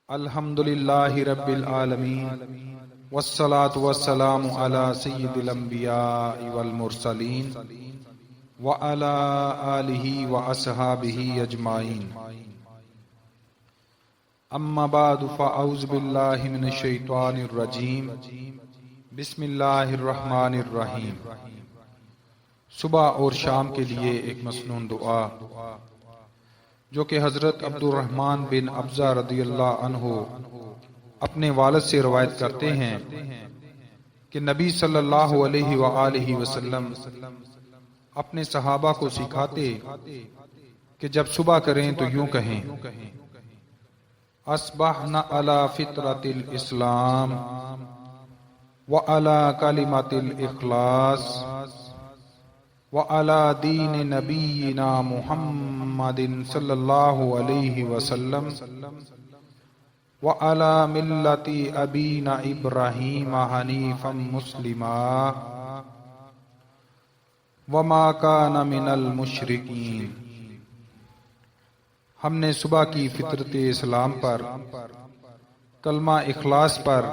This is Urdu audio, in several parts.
الحمدللہ رب العالمین والصلاة والسلام علی سید الانبیاء والمرسلین وعلی آلہ واصحابہ اجمعین اما بعد فاعوذ باللہ من الشیطان الرجیم بسم اللہ الرحمن الرحیم۔ صبح اور شام کے لیے ایک مسنون دعا جو کہ حضرت عبد الرحمن بن ابزہ رضی اللہ عنہ اپنے والد سے روایت کرتے ہیں کہ نبی صلی اللہ علیہ وآلہ وسلم اپنے صحابہ کو سکھاتے کہ جب صبح کریں تو یوں کہیں: اصبحنا علی فطرۃ الاسلام وعلی کلمۃ الاخلاص وعلی دین نبینا محمد صلی اللہ علیہ وسلم وعلی ملت ابینا ابراہیم حنیفا مسلما وما کان من المشرکین۔ ہم نے صبح کی فطرت اسلام پر، کلمہ اخلاص پر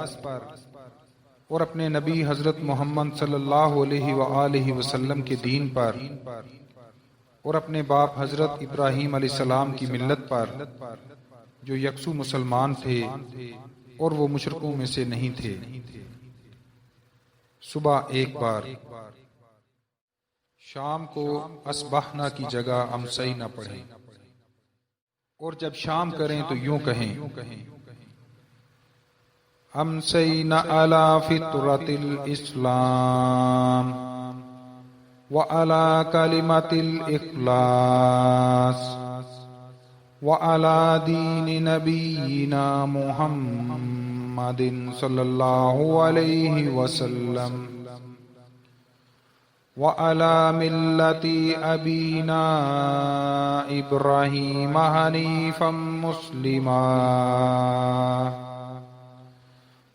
اور اپنے نبی حضرت محمد صلی اللہ علیہ وآلہ وسلم کے دین پر اور اپنے باپ حضرت ابراہیم علیہ السلام کی ملت پر جو یکسو مسلمان تھے اور وہ مشرکوں میں سے نہیں تھے، صبح ایک بار، شام کو اصبحنا کی جگہ امسینا پڑھیں، اور جب شام کریں تو یوں کہیں: امسینا علی فطرۃ الاسلام وعلی کلمۃ الاخلاص وعلی دین نبینا محمد صلی اللہ علیہ وسلم وعلی ملت ابینا ابراہیم حنیفا مسلما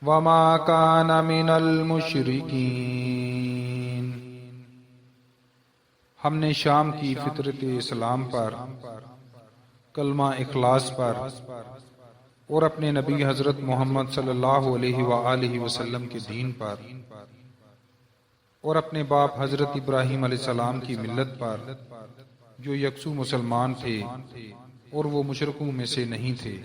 وما کان من المشرکین۔ ہم نے شام کی فطرت اسلام پر، کلمہ اخلاص پر اور اپنے نبی حضرت محمد صلی اللہ علیہ وآلہ وسلم کے دین پر اور اپنے باپ حضرت ابراہیم علیہ السلام کی ملت پر جو یکسو مسلمان تھے اور وہ مشرکوں میں سے نہیں تھے،